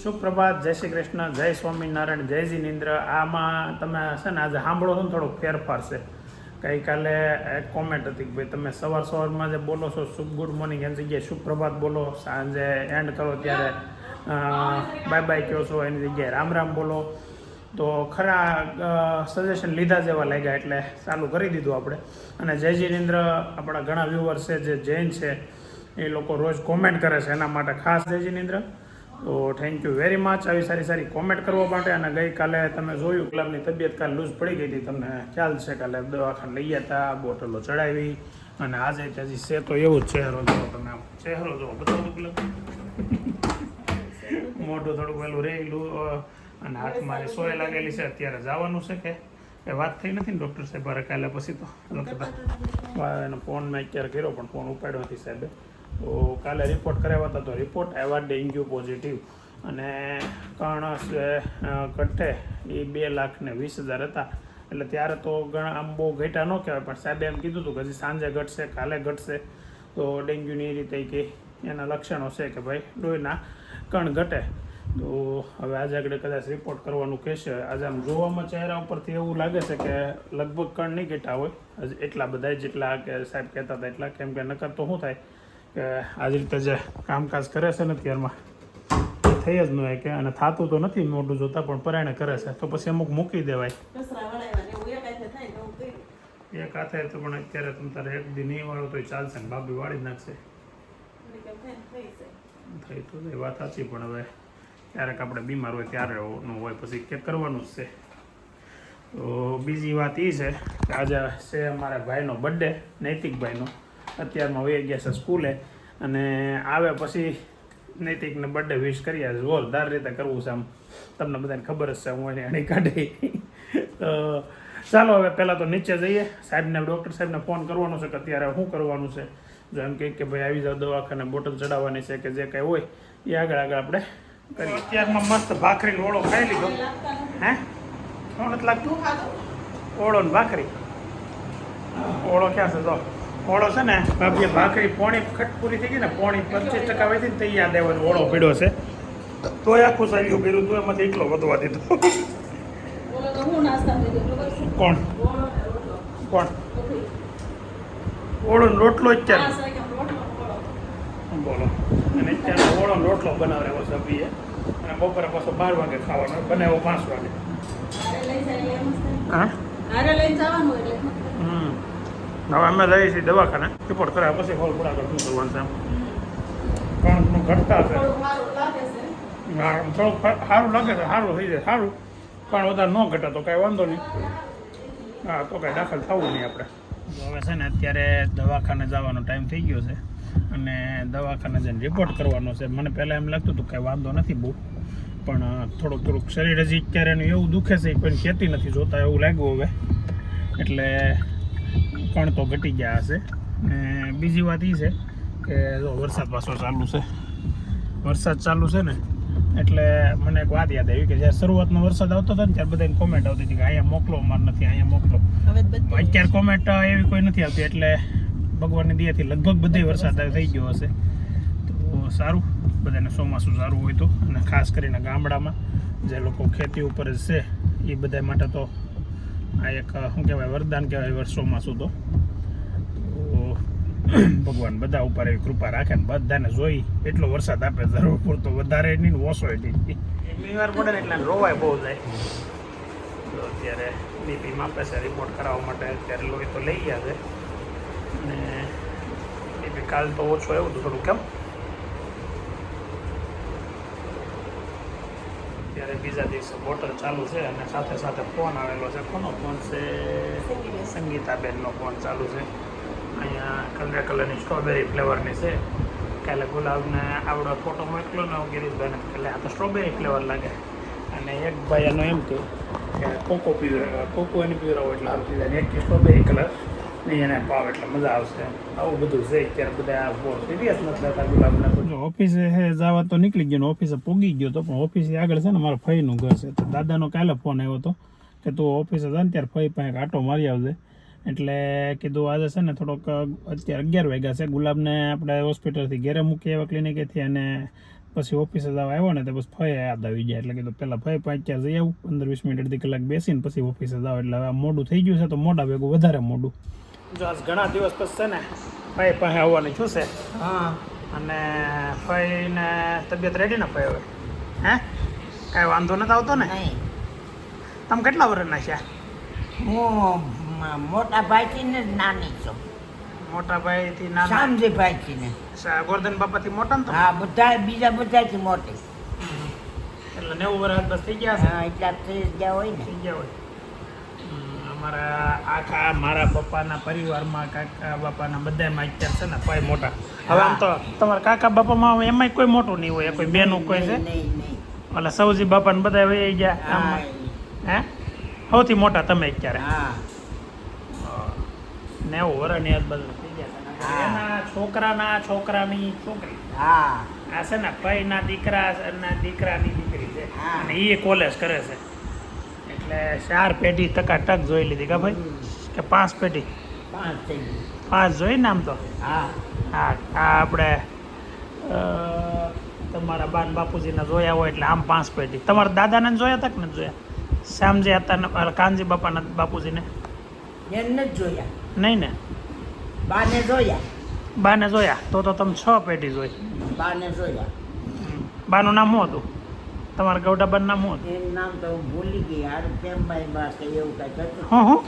સુપ્રભાત, જય શ્રી કૃષ્ણ, જય સ્વામિનારાયણ, જય જીનેન્દ્ર. આમાં તમે છે ને આજે સાંભળો છો ને થોડોક ફેરફાર છે. ગઈકાલે એક કોમેન્ટ હતી કે ભાઈ તમે સવારમાં જે બોલો છો ગુડ મોર્નિંગ એની જગ્યાએ સુપ્રભાત બોલો, સાંજે એન્ડ કરો ત્યારે બાય બાય કહો છો એની જગ્યાએ રામ રામ બોલો. તો ખરા સજેશન લીધા જેવા લાગ્યા એટલે ચાલુ કરી દીધું આપણે. અને જય જીનેન્દ્ર આપણા ઘણા વ્યુઅર્સ છે જે જૈન છે એ લોકો રોજ કોમેન્ટ કરે છે, એના માટે ખાસ જય જીનેન્દ્ર. તો થેન્ક યુ વેરી મચ આવી સારી સારી કોમેન્ટ કરવા માટે. અને ગઈકાલે તમે જોયું ગુલાબની તબિયત કાલે લૂઝ પડી ગઈ હતી, તમને ખ્યાલ છે. કાલે દવાખાને લઈ ગયા હતા, બોટલો ચડાવી, અને આજે હજી છે તો એવું જ ચહેરો જો તમે આમ ચહેરો જો બતાવો ગુલાબ, મોઢું થોડું પેલું રહેલું અને હાથમાં એ સોય લાગેલી છે. અત્યારે જવાનું છે કે વાત થઈ નથી ને ડૉક્ટર સાહેબ હારે કાલે? પછી તો એનો ફોન મેં અત્યારે કર્યો પણ ફોન ઉપાડ્યો નથી સાહેબે. તો કાલે રિપોર્ટ કરાવ્યા હતા, તો રિપોર્ટ આવ્યા ડેન્ગ્યુ પોઝિટિવ. અને કણસ ઘટે એ 2,20,000 હતા. એટલે ત્યારે તો ઘણા આમ બહુ ઘટ્યા ન કહેવાય, પણ સાહેબે એમ કીધું હતું કે હજી સાંજે ઘટશે, કાલે ઘટશે. તો ડેન્ગ્યુની એ રીતે કે એના લક્ષણો છે કે ભાઈ લોહીના કણ ઘટે. તો હવે આજે આગળ કદાચ રિપોર્ટ કરવાનું કહેશે. આજે આમ જોવામાં ચહેરા ઉપરથી એવું લાગે છે કે લગભગ કણ નહીં ઘટ્યા હોય હજી એટલા બધા જેટલા કે સાહેબ કહેતા હતા એટલા. કેમ કે નકર તો શું થાય કે આ રીતે જે કામકાજ કરે છે ને ત્યારમાં થઈ જ ન હોય કે, અને થતું તો નથી મોઢું જોતા પણ પરાયણે કરે છે તો પછી અમુક મૂકી દેવાય એક હાથે. તો પણ અત્યારે તમે તારે એક દી નહીં વાળો તો ચાલશે ને, ભાભી વાળી જ નાખશે. થઈ તો એ વાત સાચી, પણ હવે ક્યારેક આપણે બીમાર હોય ત્યારે નું હોય પછી કે કરવાનું જ છે. તો બીજી વાત એ છે કે આજે છે અમારા ભાઈનો બર્થડે, નૈતિકભાઈનો. અત્યારમાં વહી ગયા છે સ્કૂલે, અને આવે પછી નૈતિકને બર્થડે વિશ કરીએ. જોરદાર રીતે કરવું છે, આમ તમને બધાને ખબર જ છે, હું એને અણી કાઢી. તો ચાલો હવે પહેલાં તો નીચે જઈએ. સાહેબને ડૉક્ટર સાહેબને ફોન કરવાનો છે કે અત્યારે શું કરવાનું છે. જો એમ કહે કે ભાઈ આવી જાવ દવાખાને, બોટલ ચડાવવાની છે કે જે કાંઈ હોય એ આગળ આપણે કરીએ. અત્યારમાં મસ્ત ભાખરીનો ઓળો ખાઈ લીધો. હે શું નથી લાગતું? ઓળો ને ભાખરી. ઓળો ક્યાં છે? તો ઓળો છે ને ભાભીએ ભાખરી પોણી ખટ પૂરી થઈ ગઈ ને, પોણી 25% વધી ને તૈયાર દેવાનો ઓળો પીડ્યો છે. તોય આખું સાલ્યું કર્યું, તો એમાંથી એટલો વધવા દીધો. કોણ કોણ? ઓળો રોટલો અત્યારે બોલો. અને અત્યારે ઓળો રોટલો બનાવ્યો છે ભાઈએ, અને બપોરે પાછો 12 વાગે ખાવાનો, બનાવ્યો 5 વાગે. હા હવે અમે જઈએ છીએ દવાખાને, રિપોર્ટ કરાવ્યા પછી હોલ બરાબર શું કરવાનું છે. આમ કણનું ઘટતા છે, હા થોડુંક સારું લાગે છે, સારું થઈ જાય સારું. કણ વધારે ન ઘટે તો કાંઈ વાંધો નહીં. હા તો કાંઈ દાખલ થવું નહીં આપણે. હવે છે ને અત્યારે દવાખાને જવાનો ટાઈમ થઈ ગયો છે, અને દવાખાને જઈને રિપોર્ટ કરવાનો છે. મને પહેલાં એમ લાગતું હતું કાંઈ વાંધો નથી બહુ, પણ થોડુંક શરીર હજી અત્યારે એનું એવું દુખે છે, કોઈને કહેતી નથી જોતા એવું લાગ્યું હવે. એટલે કણ તો ઘટી ગયા હશે. ને બીજી વાત એ છે કે જો વરસાદ પાછો ચાલુ છે, વરસાદ ચાલુ છે ને એટલે મને એક વાત યાદ આવી કે જ્યારે શરૂઆતમાં વરસાદ આવતો હતો ને ત્યારે બધાને કોમેન્ટ આવતી હતી કે અહીંયા મોકલો, માર નથી અહીંયા મોકલો. અત્યારે કોમેન્ટ એવી કોઈ નથી આવતી, એટલે ભગવાનની દયાથી લગભગ બધે વરસાદ થઈ ગયો હશે. તો સારું, બધાને ચોમાસું સારું હોય તો. અને ખાસ કરીને ગામડામાં જે લોકો ખેતી ઉપર જ છે એ બધા માટે તો આ એક શું કહેવાય વરદાન કહેવાય ચોમાસું. તો ભગવાન બધા ઉપર એવી કૃપા રાખે ને બધાને જોઈ એટલો વરસાદ આપે, જરૂર પૂરતો વધારે નહીં ને ઓછો નહીં. બીમાર પડે ને એટલે રોવાય બહુ જાય. તો અત્યારે બીપી માપે છે રિપોર્ટ કરાવવા માટે. અત્યારે લોહી તો લઈ ગયા છે, અને બીપી કાલ તો ઓછો એવું હતું થોડું. કેમ અત્યારે બીજા દિવસે બોટલ ચાલુ છે, અને સાથે સાથે ફોન આવેલો છે. કોનો ફોન છે? સંગીતાબેનનો ફોન ચાલુ છે. અહીંયા કલરની સ્ટ્રોબેરી ફ્લેવરની છે. કાલે ગુલાબને આવડો ફોટો મોકલો ને ગિરીશભાઈને, એટલે આ તો સ્ટ્રોબેરી ફ્લેવર લાગે. અને એક ભાઈ એનો એમ કે કોકો કોકો એને પીવડાવો એટલે સારું થઈ જાય. એક સ્ટ્રોબેરી કલર નહીં એને ભાવ એટલે મજા આવશે. આવું બધું છે અત્યારે બધા. બહુ સિરિયસ નથી થતા ગુલાબના. જો ઓફિસે જવા તો નીકળી ગયો ને ઓફિસે પોગી ગયો તો, પણ ઓફિસે આગળ છે ને મારા ફઈનું ઘર છે. તો દાદાનો કાલે ફોન આવ્યો હતો કે તું ઓફિસે જાય ને ત્યારે ફઈ પાસે આંટો મારી આવજે. એટલે કીધું આજે છે ને થોડોક અત્યારે 11 વાગ્યા છે, ગુલાબને આપણે હોસ્પિટલથી ઘેરે મૂકી આવ્યા ક્લિનિકેથી, અને પછી ઓફિસે જવા આવ્યો ને તો બસ ફઈ યાદ આવી જાય એટલે કીધું પેલા ફઈ પાંચ ત્યાં જઈ આવું 15-20 મિનિટ અડધી કલાક બેસીને પછી ઓફિસે જાવ એટલે હવે મોડું થઈ ગયું છે તો મોડા ભેગું વધારે મોડું. જો આજ ઘણા દિવસ પછી છે ને ફઈ પાસે આવવાની છું છે. હા. અને ફઈને તબિયત રેડી ને ફઈ હવે હે કાંઈ વાંધો નથી આવતો ને? નહીં. તમે કેટલા વર્ષના છે? હું મોટા ભાઈથી ને નાની છું. મોટા ભાઈથી નાના? શામજી ભાઈથી ને. ગોરધન બાપાથી મોટા ને તમે? હા, બધા બીજા બધાથી મોટી. એટલે 90 વર્ષ બસ થઈ ગયા છે? હા, એટલા થઈ ગયા હોય ને. થઈ ગયા હોય. અમારા આખા મારા પપ્પાના પરિવારમાં કાકા બાપાના બધામાં અત્યારે છે ને કોઈ મોટા. હવે આમ તો તમારા કાકા બાપામાં એમાંય કોઈ મોટું નહીં હોય, કોઈ બેનું કોઈ છે? નહીં. એટલે સૌજી બાપાને બધા વહી ગયા આમાં. હે સૌથી મોટા તમે અત્યારે? હા. 90 વર્ષની આજુબાજુ થઈ ગયા છે. એના છોકરાની છોકરી. હા. આ છે ને ભાઈના દીકરાની દીકરી છે. હા. અને એ કોલેજ કરે છે. એટલે 4 પેઢી ટકાટક જોઈ લીધી કા ભાઈ? કે 5 પેઢી? 5 થઈ ગઈ. 5 જોઈ ને આમ તો. હા. હા આ આપણે તમારા બાન બાપુજીને જોયા હોય એટલે આમ 5 પેઢી. તમારા દાદાને જોયા હતા કે નથી જોયા? શ્યામજી હતા કાનજી બાપાના બાપુજીને? એને જ જોયા. નહીં ને? બાને જોયા. બાને જોયા તો તમે 6 પેઢી જોઈ. બાને જોયા. બાનું નામ શું હતું? તમારા ગૌડાબાનું નામ શું હતું? એનું નામ તો હું ભૂલી ગઈ. હાર પ્રેમબાઈ માં કે એવું કંઈક હતું. હું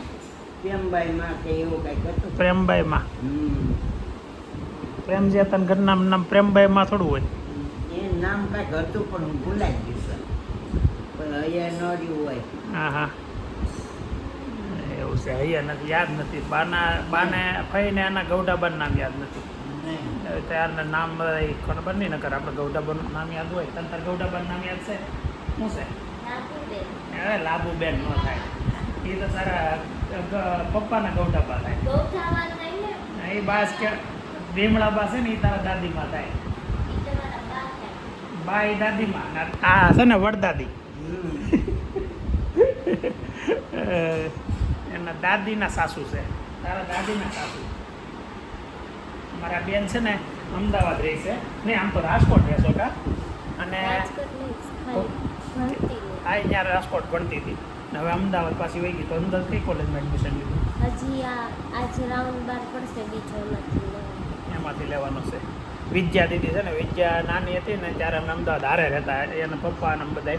પ્રેમબાઈ માં કે એવું કંઈક હતું. પ્રેમબાઈ માં? પ્રેમજી હતા ઘરનામ નામ પ્રેમબાઈ માં થોડું હોય. એનું નામ કંઈક હતું પણ હું ભૂલાઈ ગયું છે. પણ અહીંયા ન રહ્યું હોય. હા એવું છે. અહીંયા નથી, યાદ નથી. બાને ફઈને એના ગૌડાબાનું નામ યાદ નથી. ત્યારના નામ ખબર નહીં નકર આપણે ગૌડાબાનું નામ યાદ હોય. તંતર ગૌડાબાનું નામ યાદ છે? શું છે? હવે લાભુબેન ન થાય. એ તો તારા પપ્પાના ગૌડાબા થાય. એ બાસ કે ભીમળા બા છે ને એ તારા દાદીમાં થાય. બા એ દાદીમાં. આ છે ને વડદાદી. એના દાદીના સાસુ છે. તારા દાદીના સાસુ. મારા બેન છે ને અમદાવાદ રહે છે. નહીં આમ તો રાજકોટ રહેશો કા? અને અહીંયા રાજકોટ ભણતી હતી. હવે અમદાવાદ પાછી વહી ગઈ. તો અમદાવાદ કઈ કોલેજમાં એડમિશન લીધું? હજી આજે રાઉન્ડ બાર પડશે બીજો એમાંથી લેવાનો છે. વિદ્યા દીદી છે ને, વિદ્યા નાની હતી ને ત્યારે અમે અમદાવાદ હારે રહેતા. એના પપ્પા અને બધા.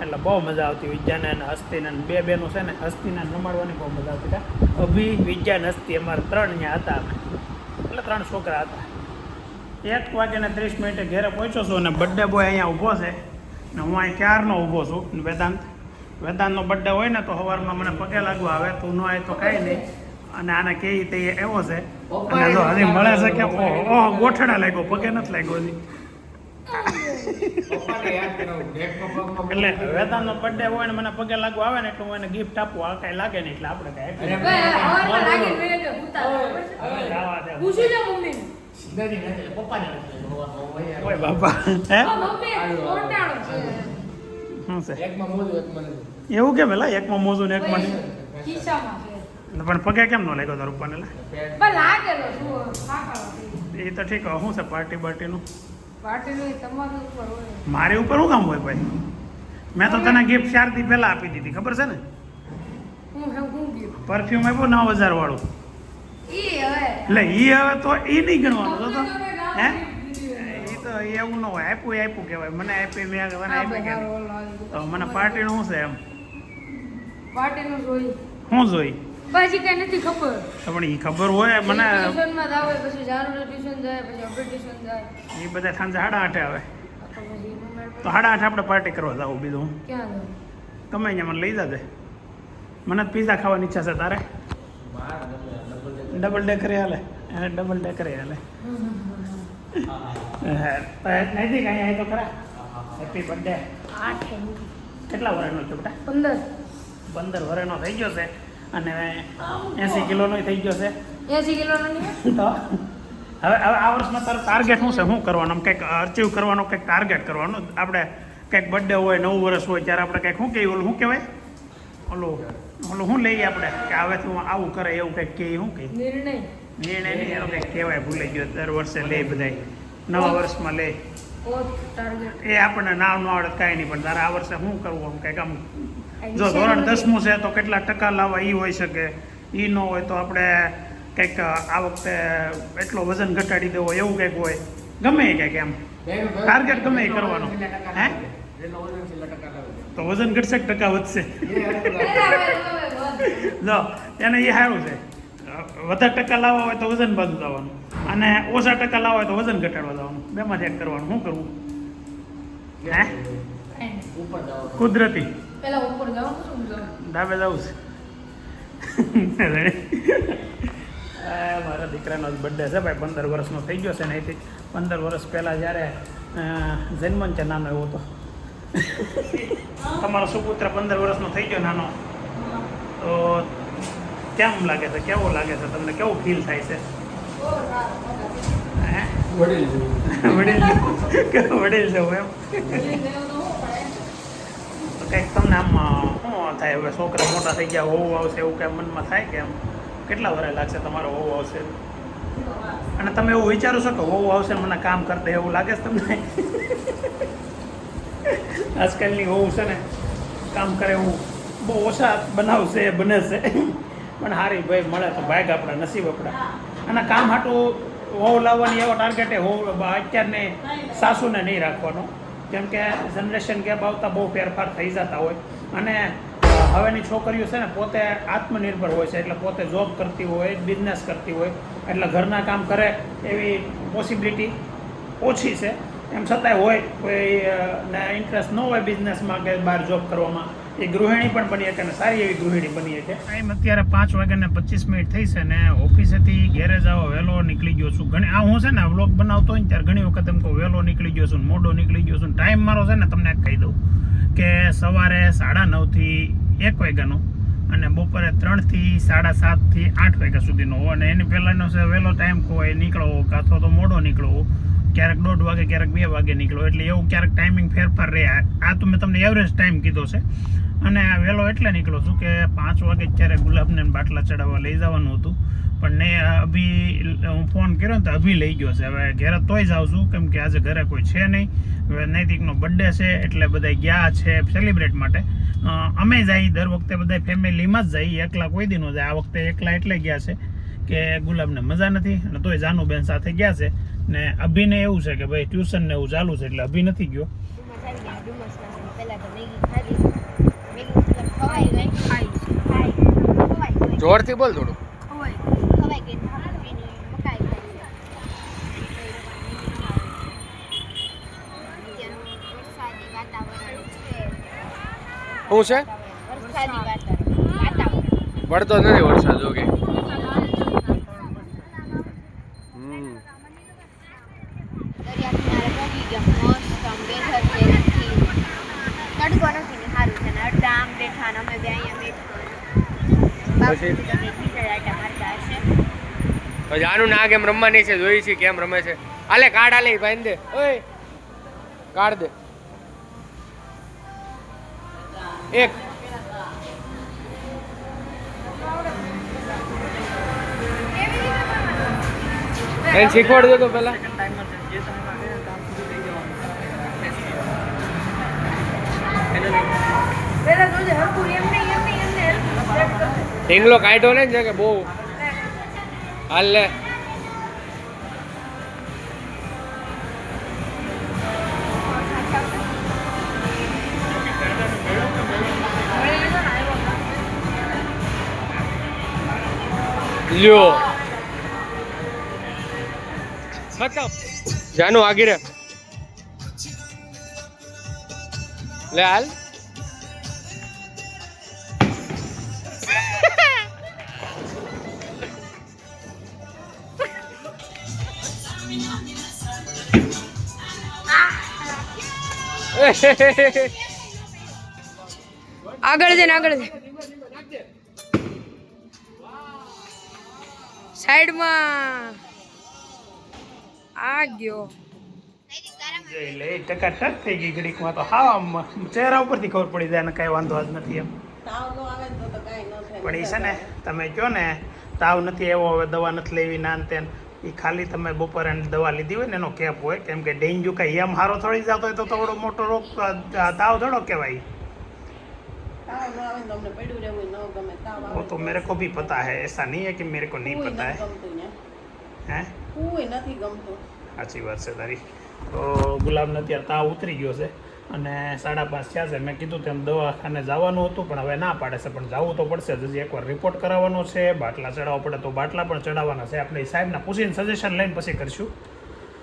એટલે બહુ મજા આવતી વિદ્યાને અને હસ્તીને. 2 બહેનો છે ને, હસ્તીને રમાડવાની બહુ મજા આવતી. અભી વિદ્યા ને હસ્તી અમારે 3 અહીંયા હતા અમે. એટલે 3 છોકરા હતા. 1:30 ઘેરે પહોંચ્યો છું અને બર્થડે બોય અહીંયા ઊભો છે ને હું અહીં ક્યારનો ઊભો છું. વેદાંતનો બર્થડે હોય ને તો સવારમાં મને પગે લાગવા આવે. તું ન આવે તો કાંઈ નહીં. અને આને કહે તે એવો છે. અને જો હજી મળે છે કે ઓહો ગોઠડા લાગ્યો, પગે નથી લાગ્યો હજી. એટલે વેદાંતનો બર્થડે હોય ને મને પગે લાગવા આવે ને એટલે હું એને ગિફ્ટ આપું. આ કાંઈ લાગે નહીં એટલે આપણે કાંઈ ઓય બાપા હે શું છે એવું કેમ? એલા એકમાં મોજું ને એકમાં પણ પગે કેમ ન લાગ્યો તારું પપ્પાને? એ તો ઠીક. શું છે પાર્ટીનું? મારી ઉપર શું કામ હોય ભાઈ? મેં તો તને ગિફ્ટ 4 દી પહેલા આપી દીધી, ખબર છે ને? પરફ્યુમ આપ્યું 9000 વાળું. એટલે ઈ હવે તો એ નહીં ગણવાનું તો હે? એ તો એવું ન હોય. આપ્યું કહેવાય. મને આપી મેં તને આપી કે તો મને પાર્ટીનું શું છે એમ? શું જોઈ? પછી કઈ નથી ખબર. પણ એ ખબર હોય મને. ટ્યુશનમાં આવે પછી જાનુને ટ્યુશન જાય પછી અભી ટ્યુશન જાય. એ બધા સાંજે 8:30 આવે તો 8:30 આપણે પાર્ટી કરવા જાવ. બીજું ક્યાં ગમે અહીંયા મને લઈ જાજે. મને પીઝા ખાવાની ઈચ્છા છે. તારે ડબલ ડેકરે હાલે? એને ડબલ ડેકરે હાલે. નથી કઈ અહીં તો ખરા. Happy birthday. 8 કેટલા વર્ષનો છે બેટા? 15 વર્ષનો થઈ ગયો છે. અને 80 કિલોનો થઈ ગયો છે. 80 કિલોનો નહીં તો હવે આ વર્ષમાં તારો ટાર્ગેટ શું છે? શું કરવાનું? કંઈક અચીવ કરવાનો, કંઈક ટાર્ગેટ કરવાનું. આપણે કંઈક બર્થડે હોય, 9 વર્ષ હોય ત્યારે આપણે કંઈક શું કહીએ? ઓલું શું કહેવાય? ઓલું શું લઈએ આપણે કે હવે તું આવું કરે એવું કંઈક કહે? શું કહે? નિર્ણય નહીં એનો કંઈક કહેવાય, ભૂલી ગયો. દર વર્ષે લે બધા. નવા વર્ષમાં લે. ટાર્ગેટ એ આપણને નામ ન આવડે કાંઈ નહીં, પણ તારે આ વર્ષે શું કરવું આમ કંઈક આમ જો ધોરણ 10મું છે તો કેટલા ટકા લાવવા એ હોઈ શકે, એ ન હોય તો આપણે કંઈક આ વખતે એટલો વજન ઘટાડી દેવો એવું કંઈક હોય, ગમે એ કંઈક એમ ટાર્ગેટ ગમે એ કરવાનો. હે તો વજન ઘટશે કે ટકા વધશે? જો એને એ સારું છે, વધારે ટકા લાવવા હોય તો વજન બાજુ જવાનું, અને ઓછા ટકા લાવવા હોય તો વજન ઘટાડવા જવાનું, બેમાંથી એક કરવાનું. શું કરવું? હે કુદરતી પેલા ઉપર જવાનું શું જવાનું ડાબે જવું છે. મારા દીકરાનો બર્થડે છે ભાઈ, 15 વર્ષનો થઈ ગયો છે ને. અહીંથી 15 વર્ષ પહેલાં જ્યારે જન્મ છે નાનો એવો હતો. તમારો સુપુત્ર 15 વર્ષનો થઈ ગયો નાનો, તો કેમ લાગે છે? કેવો લાગે છે તમને? કેવું ફીલ થાય છે? હે વડીલ જેવું એમ? તો કંઈક તમને આમ શું થાય હવે? છોકરા મોટા થઈ ગયા, હોવું આવશે એવું કંઈ મનમાં થાય કે એમ? કેટલા વર્ષ લાગશે તમારો હોવું આવશે? અને તમે એવું વિચારો છો કે હોવું આવશે મને કામ કરતા એવું લાગે છે તમને? આજકાલની હોવું છે ને કામ કરે એવું બહુ ઓછા બનાવશે, બને છે, પણ હારી ભાઈ મળે તો ભાગ આપણા, નસીબ આપણા. અને કામ હાટું હોવ લાવવાની એવો ટાર્ગેટે હોવ અત્યારને સાસુને નહીં રાખવાનો, કેમ કે જનરેશન ગેપ આવતા બહુ ફેરફાર થઈ જતા હોય. અને હવેની છોકરીઓ છે ને પોતે આત્મનિર્ભર હોય છે, એટલે પોતે જોબ કરતી હોય, બિઝનેસ કરતી હોય, એટલે ઘરના કામ કરે એવી પોસિબિલિટી ઓછી છે. એમ છતાંય હોય કોઈ ને ઇન્ટરેસ્ટ ન હોય બિઝનેસમાં કે બહાર જોબ કરવામાં, એ ગૃહિણી પણ બની શકે, અને સારી એવી ગૃહિણી બની શકે. ટાઈમ અત્યારે 5:25 થઈ છે ને ઓફિસેથી ઘેરે જવા વહેલો નીકળી ગયો છું. ઘણી હું છે ને વ્લોગ બનાવતો હોય ને ત્યારે ઘણી વખત એમ કહું વહેલો નીકળી ગયો છું, મોડો નીકળી ગયો છું. ટાઈમ મારો છે ને તમને કહી દઉં કે સવારે 9:30 થી 1 વાગ્યાનો, અને બપોરે 3 થી 7:30 થી 8 વાગ્યા સુધીનો. અને એની પહેલાંનો છે વહેલો ટાઈમ કોઈ નીકળો અથવા તો મોડો નીકળો, ક્યારેક 1:30 વાગે, ક્યારેક 2 વાગે નીકળો, એટલે એવું ક્યારેક ટાઈમિંગ ફેરફાર રહે. આ તો મેં તમને એવરેજ ટાઈમ કીધો છે. અને વહેલો એટલે નીકળો છું કે 5 વાગે ક્યારે ગુલાબને બાટલા ચડાવવા લઈ જવાનું હતું, પણ ને અભી હું ફોન કર્યો ને તો અભી લઈ ગયો છે. હવે ઘરે તોય જાઉં છું, કેમ કે આજે ઘરે કોઈ છે નહીં. હવે નૈતિકનો બર્થડે છે એટલે બધા ગયા છે સેલિબ્રેટ માટે. અમે જઈએ દર વખતે બધા ફેમિલીમાં જ જઈએ, એકલા કોઈ દી ન જાય. આ વખતે એકલા એટલે ગયા છે કે ગુલાબને મજા નથી, અને તોય જાનુબેન સાથે ગયા છે. ને અભિને એવું છે કે ભાઈ ટ્યુશન ને એવું ચાલુ છે એટલે અભી નથી ગયો. જોરથી બોલ થોડું. શું છે? પડતો નથી વરસાદ. ઓકે. પછી આનું ના કેમ રમવાની છે, જોઈ છે કેમ રમે છે. આલે કાર્ડ આલે ભાઈ દે, ઓય કાર્ડ દે એક. એને શીખવાડ દો તો પેલા. ઢીંગલો કાઢ્યો ને છે કે બહુ હાલ લે. લ્યો ખતમ. જાનું આગી રે લે હાલ. આગળ જઈને સાઈડમાં આ ગયો. એટલે ટકાટક થઈ ગઈ ઘડીકમાં. તો હા ચહેરા ઉપરથી ખબર પડી જાય ને કાંઈ વાંધો જ નથી એમ. પણ એ છે ને તમે કહો ને તાવ નથી એવો, હવે દવા નથી લેવી ના તેન, એ ખાલી તમે બપોરે દવા લીધી હોય ને એનો કેપ હોય, કેમ કે ડેન્ગ્યુ કાંઈ એમ હારો થોડી જતો હોય તો થોડો મોટો રોગ તાવ થોડો કહેવાય. ताव ना आवे तो हमने पड़ू रहू न गमे ताव आवे वो तो मेरे को भी पता है, ऐसा नहीं है कि मेरे को नहीं पता है. हैं કોઈ નથી ગમતું. સાચી વાત છે તારી. તો ગુલાબને અત્યારે તાવ ઉતરી ગયો છે અને 5:30 થયા છે. મેં કીધું તેમ દવાખાને જવાનું હતું પણ હવે ના પાડે છે, પણ જવું તો પડશે. હજી એકવાર રિપોર્ટ કરાવવાનો છે, બાટલા ચડાવવા પડે તો બાટલા પણ ચડાવવાના છે. આપણે સાહેબના પૂછીને સજેશન લઈને પછી કરશું.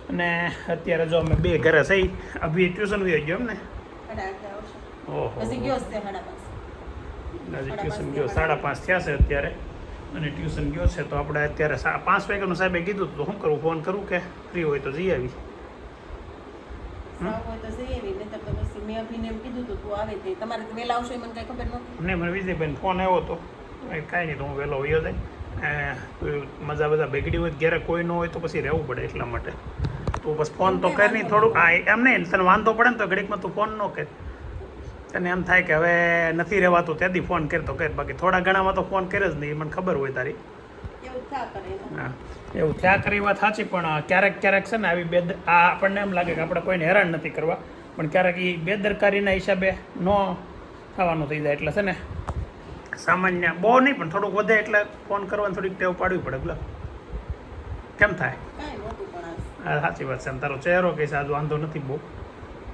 અને અત્યારે જો અમે 2 ઘરે થઈ, અભી ટ્યુશન વહી ગયો એમ ને? 8:30 આવશે. ઓહો, પછી ગયો છે 5:30. હજી ટ્યુશન ગયો 5:30 થયા છે અત્યારે અને ટ્યુશન ગયો છે. તો આપણે અત્યારે 5 વાગ્યાનું સાહેબે કીધું તો શું કરું, ફોન કરું કે ફ્રી હોય તો જઈ આવી? સાવ હોય તો જઈએ નહીં, નહીંતર તો પછી મેં અભીને એમ કીધું તું આવે તે તમારે તો વહેલા આવશો એ મને કાંઈ ખબર નહોતી. નહીં, મને વિજયભાઈને ફોન આવ્યો હતો. કાંઈ નહીં, તો હું વહેલો વયો જાય. મજા બધા બગડી હોય, ઘેરે કોઈ ન હોય તો પછી રહેવું પડે એટલા માટે. તો બસ ફોન તો કર નહીં થોડુંક. હા એમ નહીં, તને વાંધો પડે ને તો ઘડીકમાં તું ફોન ન કર. તને એમ થાય કે હવે નથી રહેવાતું ત્યાંથી ફોન કર તો કર, બાકી થોડા ઘણામાં તો ફોન કરે જ નહીં, મને ખબર હોય તારી. એવું થયા કરે એમાં. હા, એવું થયા કરી વાત સાચી, પણ ક્યારેક ક્યારેક છે ને આવી આ આપણને એમ લાગે કે આપણે કોઈને હેરાન નથી કરવા, પણ ક્યારેક એ બેદરકારીના હિસાબે ન થવાનું થઈ જાય. એટલે છે ને સામાન્ય બહુ નહીં પણ થોડુંક વધે એટલે ફોન કરવાની થોડીક ટેવ પાડવી પડે. બોલો કેમ થાય? કાંઈ નહોતું પણ આજ. હા સાચી વાત છે. એમ તારો ચહેરો કહીશ આજ વાંધો નથી બહુ,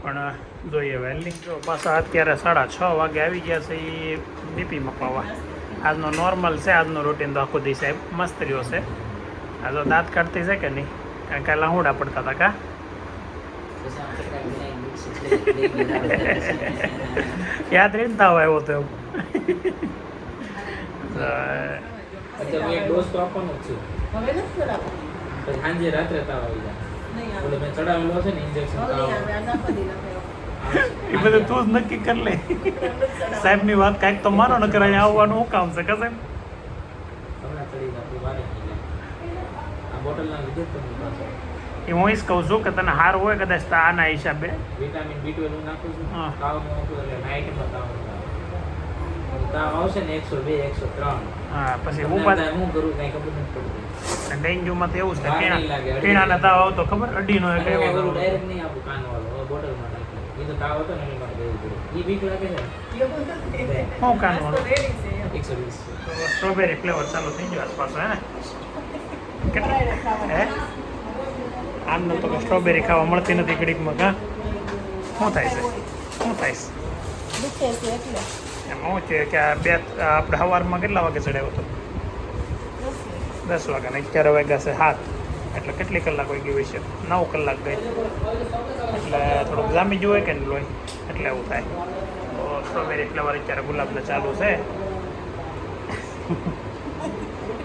પણ જોઈએ વહેલી. જો પાછા અત્યારે 6:30 વાગે આવી ગયા છે એ બીપી મપાવવા. આજનો નોર્મલ છે, આજનો રૂટીન તો આખો દી સાહેબ મસ્ત રહ્યો છે. આ જો દાંત કાઢતી છે કે નહીં, કારણ કે લાહુડા પડતા હતા કા? યાદ રહીને તાવ આવ્યો તો એવું. અત્યારે એક ડોઝ તો આપવાનો જ છે. હવે નથી ચડાવવાનું. પછી સાંજે રાત્રે તાવ આવી જાય. નહીં ઓલો આવે. મેં ચડાવેલો છે ને ઇન્જેક્શન હવે તાવ નહીં આવે. આજ આખો દી નથી આવ્યો. એ બધું તું જ નક્કી કરી લે. સાહેબની વાત કાંઈક તો માનો, નકર અહીંયા આવવાનું શું કામ છે? કસે હમણાં ચડી જાય વારે નહીં જાય. આ બોટલના લીધે જ તમને પાછો એ હું જ કહું છું કે તને હાર હોય કદાચ તો આના હિસાબે. વિટામિન B12 હું નાખું છું. હા. તાવમાં નાખું એટલે નાઇટમાં તાવ આવે. તાવ આવશે ને 102 103. હા, પછી તમને ઉભા થાય હું કરું કાંઈ ખબર નથી પડતી. ડેન્ગ્યુમાં તો એવું જ વાર નહીં થાય. લાગે, અડી પીણાના તાવ આવતો ખબર, અડીનો એક અને એવો ઓલું તાવ. ડાયરેક્ટ નહીં આપું કાનવાળો, હવે બોટલમાં નાખી. એ તો તાવ હતો ને એની માટે દેવું પડે. એ બીક લાગે છે ને? એવું નથી. શું કાનવાળો? તો રેડી છે એમ. 120. સ્ટ્રોબેરી ફ્લેવર ચાલુ થઈ ગયો આસપાસ હે ને? કરાય ખાવાનું. હે આમને તો સ્ટ્રોબેરી ખાવા મળતી નથી ઘડીકમાં કા? શું થાય છે? શું થાય છે? દુખે છે એટલે. એમ શું છે કે આ આપણે સવારમાં કેટલા વાગે ચડાવ્યો હતો? 10 વાગ્યા ને 11 વાગ્યા છે 7, એટલે કેટલી કલાક હોય ગઈ છે? 9 કલાક ગઈ. એટલે થોડુંક જામી જોઈએ કે લોહી, એટલે એવું થાય. તો સ્ટ્રોબેરી ફ્લેવર અત્યારે ગુલાબને ચાલુ છે.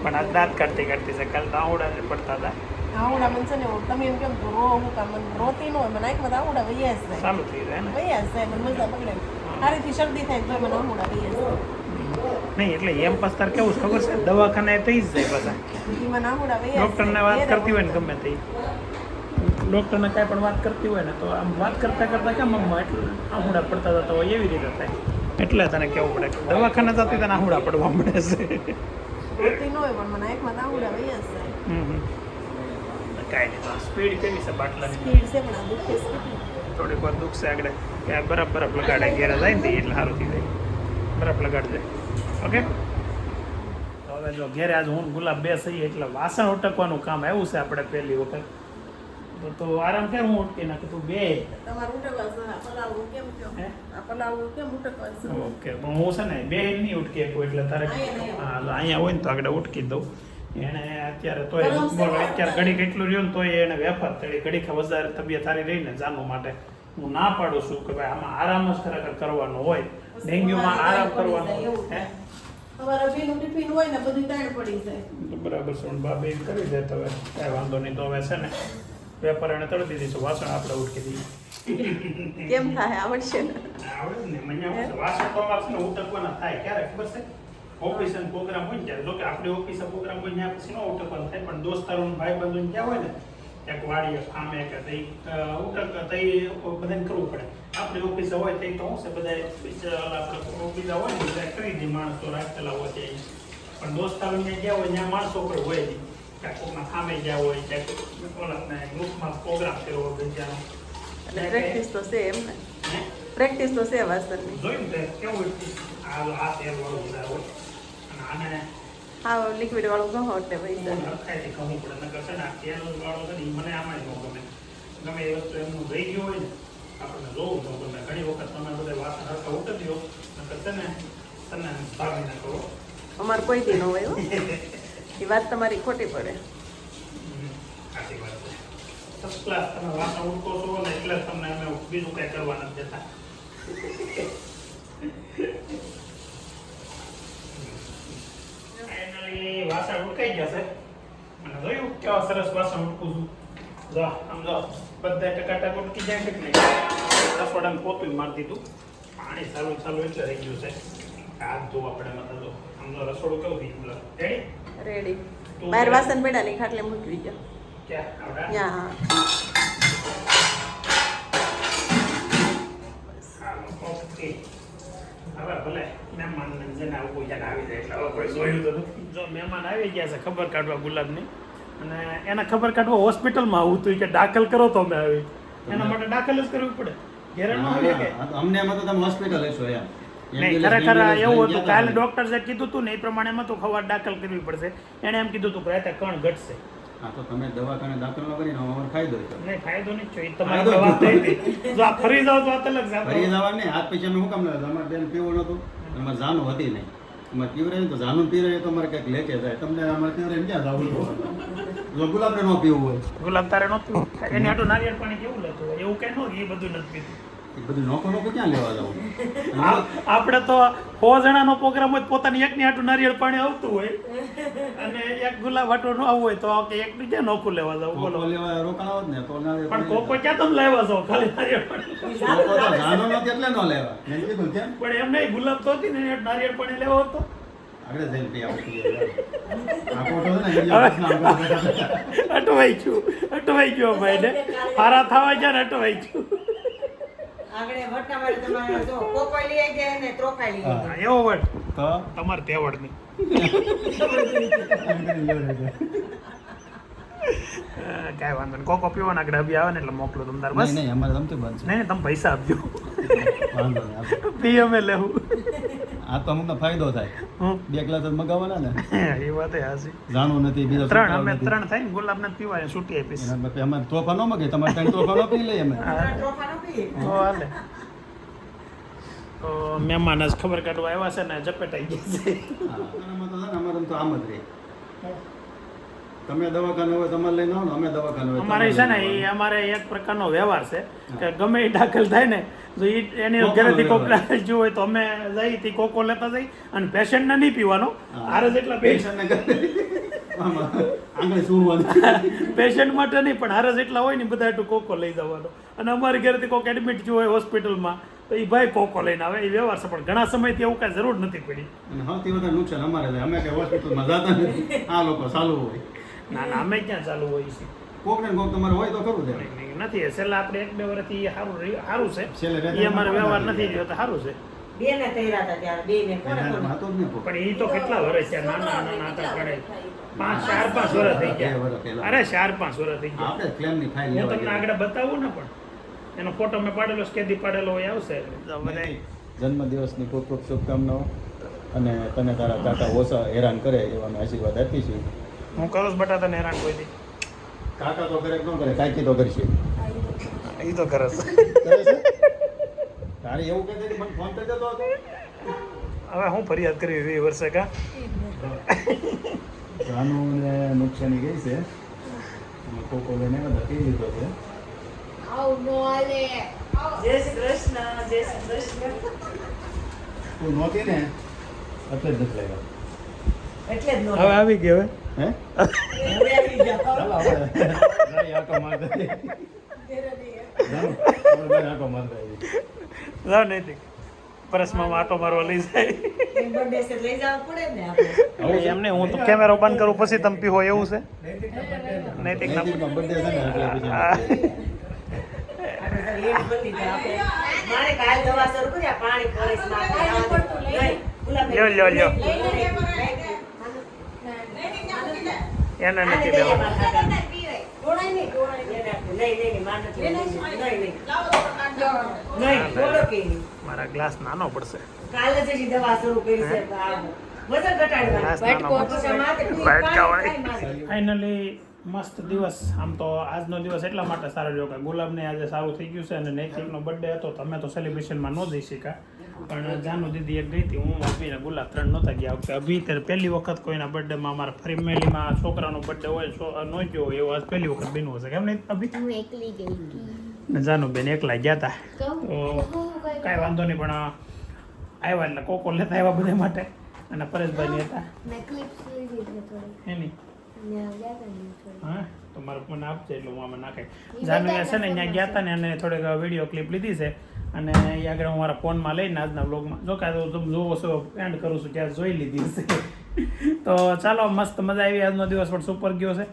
પણ આ દાંત કાઢતી કાઢતી છે, કાલ તો આવડા પડતા હતા. આવડા મને છે ને તમે એમ કેમ તો રો હું કામ મને રોતી ન હોય, મને આંખમાં તો આવડા વૈયા જ જાય. ચાલુ થઈ જાય ને? વૈયા જ જાય, મને મજા પકડે. સારીથી શરદી થાય તો મને આવડા વૈયા જાય. નહીં એટલે એમ પાસ તાર કેવું છે ખબર છે, દવાખાને થઈ જ જાય પાછા. ઈ મને આવડા વૈયા જ ડૉક્ટરને જાય. વાત કરતી હોય ને ગમે તે, ડૉક્ટરને કાંઈ પણ વાત કરતી હોય ને તો આમ વાત કરતાં કરતાં કેમ આમ એટલું આહુડા પડતા જતા હોય એવી રીતે થાય. એટલે તને કેવું પડે કે દવાખાને જતી તને આહુડા પડવા મળે છે. રોતી ન હોય પણ મને આંખમાં તો આવડા વૈયા જ જાય. કાંઈ નહીં. સ્પીડ કેવી છે બાટલાની? સ્પીડ છે પણ આ દુખે છે કેટલું. થોડીક વાર દુખશે આગળ કે બરફ લગાડે ઘેરે જાય ને એટલે સારું થઈ જાય. બરફ લગાડજે. ઓકે. તો હવે જો ઘેરે આજ હું ગુલાબ 2 સહી એટલે વાસણ ઉટકવાનું કામ આવ્યું છે આપણે પહેલી વખત. તો આરામ કર, હું ઉટકી નાખું, તું બે. તમારું ઉટકવા છે આ પલાળવું કેમ કહો? હે? આ પલાળવું કેમ ઉટકવા છે? ઓકે, પણ હું છે ને બે નહીં ઉટકી શકું એટલે તારે હા અહીંયા હોય ને તો આગળ ઉટકી દઉં. એણે અત્યારે તોય અત્યારે ઘડી કેટલું રહ્યું ને તોય એને વેફર તળી ઘડીક વધારે તબિયત સારી રહીને જાનું માટે હું ના પાડું છું કે ભાઈ આમાં આરામ જ ખરેખર કરવાનો હોય. ડેન્ગ્યુમાં આરામ કરવાનો. હે તમારા બેનું ટિફિન હોય ને બધું તાણ પડી જાય. તો બરાબર છે, બાબે કરી દે તો હવે કાંઈ વાંધો નહીં. તો હવે છે ને વેપાર એને તળી દીધી છે, વાસણ આપણે ઉટકી દઈએ. કેમ થાય આવડશે ને? આવડે જ ને, મને આવડે છે. વાસણ તો અમારે છે ને ઉટકવાના થાય ક્યારે ખબર છે? ઓફિસ અને પ્રોગ્રામ હોય ને ત્યારે. જો કે આપણી ઓફિસે પ્રોગ્રામ હોય ત્યાં પછી ન ઉટકવાનું થાય, પણ દોસ્તારો ભાઈ બંધુ ત્યાં હોય ને એક વાડીએ ફામે કે તઈ ઉટક તઈ બધાને કરવું પડે. આપણી ઓફિસે હોય તઈ તો શું છે બધા આપણે બીજા હોય ને બધા કરી દે માણસો રાખેલા હોય ત્યાં. પણ દોસ્તારો ત્યાં ગયા હોય ત્યાં માણસો કોઈ હોય નહીં ક્યાંક કોકના સામે ગયા હોય ક્યાંક ઓલાને ગ્રુપમાં પ્રોગ્રામ કર્યો હોય ભજીયાનો એટલે પ્રેક્ટિસ તો છે એમ ને પ્રેક્ટિસ તો છે વાસણની જોયું ને કેવું આ તેલ વાળું બધા હોય અને આને હા લિક્વિડ વાળું ઘઉં એટલે પૈસા નખાયથી ખમવું પડે નકર છે ને આ તેલ વાળો છે ને ઈ મને આમાં જ ન ગમે ગમે એ વસ્તુ એમનું રહી ગયું હોય ને આપણને જોવું ન ગમે ઘણી વખત તમે બધા વાસણ હરખા ઉતરી દો નકર છે ને તને ભાગી નાખો અમારે કોઈથી ન હોય હો. એ વાત તમારી ખોટી પડે સાચી વાત છે ફર્સ્ટ ક્લાસ તમે વાસણ ઉડકો છો ને એટલે જ તમને અમે બીજું કઈ કરવા નથી દેતા ફાઇનલી વાસણ ઉડકાઈ જશે મને જોયું કેવા સરસ વાસણ ઉડકું છું જો આમ જો બધા ટકા ઉડકી જાય કે નહીં રસોડામાં પોતું મારી દીધું પાણી ચાલુ એટલે રહી ગયું છે હાથ ધોવા પડે મતલબ જો આમ જો રસોડું કેવું થઈ ગયું રેડી રેડી બહાર વાસણ પડ્યા નહીં ખાટલે મૂકવી ગયો ક્યાં આવડા ત્યાં હા ઓકે હવે ભલે મહેમાન જેને આવું કોઈ જણ આવી જાય એટલે હવે કોઈ જોયું તો નથી જો મહેમાન આવી ગયા છે ખબર કાઢવા ગુલાબની અને એના ખબર કાઢવા હોસ્પિટલમાં આવું હતું કે દાખલ કરો તો અમે આવી એના માટે દાખલ જ કરવી પડે ઘેરે ન હોય કે અમને એમાં તો તમે હોસ્પિટલ હશો એમ નહીં ખરેખર એવું હતું કાલે ડોક્ટર જે કીધું હતું ને એ પ્રમાણે એમાં તો ખબર દાખલ કરવી પડશે એણે એમ કીધું હતું કે રાતે કણ ઘટશે હા તો તમે દવાખાને દાખલ ન કરીને અમારો ફાયદો છે નહીં ફાયદો નહીં જોઈએ તમારે વાત થઈ હતી જો આ ફરી જાવ તો વાત અલગ છે ફરી જવા નહીં હાથ પછી અમે શું કામ ના અમારે બેન પીવું નહોતું અમારે જાનું હતી નહીં અમારે પીવરે તો જાનું પીવરે તો અમારે કંઈક લેકે જાય તમને અમારે પીવરે ક્યાં જવું જો ગુલાબને ન પીવું હોય ગુલાબ તારે નહોતું એની આટલું નારિયેળ પાણી કેવું લેતું હોય એવું કઈ ન એ બધું નથી પીતું એ બધું નોખો ક્યાં લેવા જવું આપણે તો 100 જણાનો પ્રોગ્રામ હોય પોતાની એકની આટલું નારિયેળ પાણી આવતું હોય અને એક ગુલાબ આટલું ન આવવું હોય તો કે એકનું ક્યાં નોખું લેવા જવું બોલો લેવા રોકાણો જ ને તો નારિયેળ પણ કોકો ક્યાં તમે લેવા જાવ ખાલી નારિયેળ પાણી જાનો નથી એટલે ન લેવા મેં કીધું કેમ પણ એમ નહીં ગુલાબ તો હતી ને નારિયેળ પાણી લેવો હતો આગળ જઈને પી આવતી આ ફોટો છે ને અટવાઈ ગયો ભાઈ ને હારા થવા જાય ને અટવાઈ ગયું આગળ વટાવાળી તમારે જો કોકોઈ લઈ આવી જાય ને ત્રોકાઈ લઈ આવી જાય. એવો વટ તો તમારે તેવડ નહીં કાંઈ વાંધો નહીં કોકો પીવાના આગળ અભી આવે ને એટલે મોકલો તમે તાર બસ નહીં અમારે તમથી બંધ છે નહીં તમે પૈસા આપજો વાંધો નહીં આપો. પી અમે લેવું આ તો અમુકને ફાયદો થાય હું 2 ગ્લાસ જ મગાવવાના ને એ વાત હાસી જાણવું નથી બીજા ત્રણ છોકરાઓ અમે નથી. ત્રણ થાય ને ગુલાબ ને પીવાય છૂટી આપીશ એના પછી અમારે તોફા ન મગે તમારે 3 તોફા ન પી લઈએ અમે ચોખાનો પીએ. તો હાલે તો મહેમાન જ ખબર કાઢવા આવ્યા છે ને ઝપેટાઈ ગયા છે હા, આનામાં તો છે ને અમારે તો આમ જ રહે તમે દવાખાને હોય તમારે લઈને આવો ને અમે દવાખાને હોય અમારે છે ને એ અમારે એક પ્રકારનો વ્યવહાર છે કે ગમે એ દાખલ થાય ને તો એની ઘરેથી કોક દાખલ જો હોય તો અમે જઈ તે કોકો લેતા જઈ અને પેશન્ટને નહીં પીવાનો હારે જેટલા પેશન્ટને આંગળી સુરવાની પેશન્ટ માટે નહીં પણ હારે જેટલા હોય ને બધા એટલું કોકો લઈ જવાનો અને અમારી ઘરેથી કોક એડમિટ જો હોય હોસ્પિટલમાં તો એ ભાઈ કોકો લઈને આવે એ વ્યવહાર છે પણ ઘણા સમયથી એવું કાંઈ જરૂર નથી પડી અને સૌથી વધારે નુકસાન અમારે થાય અમે કઈ હોસ્પિટલમાં જતા નથી આ લોકો ચાલુ હોય ના ના અમે ક્યાં ચાલુ હોય છે કોક ને કોક તમારે હોય તો ખરું છે નહીં, નથી છેલ્લા આપણે 1-2 વર્ષથી સારું છે છેલ્લે બે એ અમારો વ્યવહાર નથી રહ્યો તો સારું છે બે ને તૈયાર હતા ત્યારે બે ને કોને કોને હતો જ ને કોક. પણ એ તો કેટલા વર્ષ છે નાના નાના હતા પડે 4-5 વર્ષ થઈ બે વર્ષ ગયા પહેલા. અરે 4-5 વર્ષ થઈ ગયા આપણે ક્લેમની ફાઇલ હું લેવા તમને ગયા. આગળ બતાવું ને પણ એનો ફોટો મેં પાડેલો સ્કેદી પાડેલો હોય આવશે જન્મદિવસની ખૂબ ખૂબ શુભકામનાઓ અને તને તારા કાકા ઓછા હેરાન કરે એવા અમે આશીર્વાદ આપીશું હું કરું છું બટા તને હેરાન કોઈ દી કાકા તો કરે કે ન કરે કાકી તો કરશે એ તો કરે છે કરે છે તારે એવું કહેતી હતી, મને ફોન કરી દેતો હતો હવે હું ફરિયાદ કરી 20 વર્ષે કા જાનુને નુકસાની ગઈ છે કોકો લઈને બધા પી લીધો છે જય શ્રી કૃષ્ણ જય શ્રી કૃષ્ણ તું નહોતી ને એટલે જ નથી લાગ્યા એટલે જ નો હવે આવી ગયો હે હવે આવી જાઓ. ચાલો આપણે ગાડી આંટો મારતા જઈએ. જાનો, આપણે ગાડી આંટો મારતા જઈએ. જાવ નહીં પરસમાં આટો મારવા લઈ જાય એમ birthday છે લઈ જવા પડે ને આપણે. એમને હું તો કેમેરો બંધ કરું પછી તમે પીવો એવું છે નૈતિકના નૈતિકનો birthday છે ને એટલે પછી આપણે તો લેટ બની જાય આપણે. મારે કાલ દવા શરૂ કરી આ પાણી પોલીસ નાખે નહીં, ગુલાબ લ્યો, લ્યો, લ્યો. એને આને નથી દઈએ લેવાનું મારા કાકાને. ટોળાય નહીં, ટોળાય નહીં. એને આપીએ. નહીં, મારે નથી એને લેવું. નહીં. લાવો તો કાઢ નાખો. નહીં, બોલો કે નહીં. મારા ગ્લાસ નાનો પડશે કાલે જ હજી દવા શરૂ કરી છે આ વજન ઘટાડવાનું. ગ્લાસ નાનો પડશે પછી માથે પીવું, વાટકા પાણી વાળી. ખાય માથે. ફાઇનલી મસ્ત દિવસ આમ તો આજનો દિવસ એટલા માટે સારો રહ્યો કે ગુલાબને આજે સારું થઈ ગયું છે અને નૈતિકનો બર્થડે હતો તો અમે તો સેલિબ્રેશનમાં ન જઈ શક્યા પણ જાનુ દીદી એક ગઈ હતી હું અભિને ગુલાબ 3 નહોતા ગયા વખતે અભી ત્યારે પહેલી વખત કોઈના બર્થડેમાં અમારા ફેમિલીમાં છોકરાનો બર્થડે હોય ન ગયો હોય એવો આજ પહેલી વખત બન્યું હશે કેમ નહીં અભી હું એકલી ગઈ હતી. જાનુબેન એકલા ગયા હતા તો કાંઈ વાંધો નહીં પણ આવ્યા એટલે કોકો લેતા આવ્યા બધા માટે અને પરેશભાઈ હતા મેં ક્લિપ્સ લીધી છે થોડી એની ને ગયા હતા ને થોડી. હા તો મારે મને આપજે એટલે હું આમાં નાખે જાનુ છે ને અહીંયા ગયા હતા ને અને થોડીક વિડીયો ક્લિપ લીધી છે અને એ આગળ હું મારા ફોનમાં લઈને આજના બ્લોગમાં જો કાંઈ તમે જોવો છો એન્ડ કરું છું ત્યારે જોઈ લીધી હશે તો ચાલો મસ્ત મજા આવી આજનો દિવસ પણ સુપર ગયો છે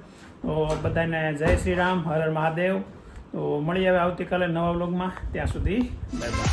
તો બધાને જય શ્રી રામ હર હર મહાદેવ તો મળી આવે આવતીકાલે નવા બ્લોગમાં ત્યાં સુધી બાય બાય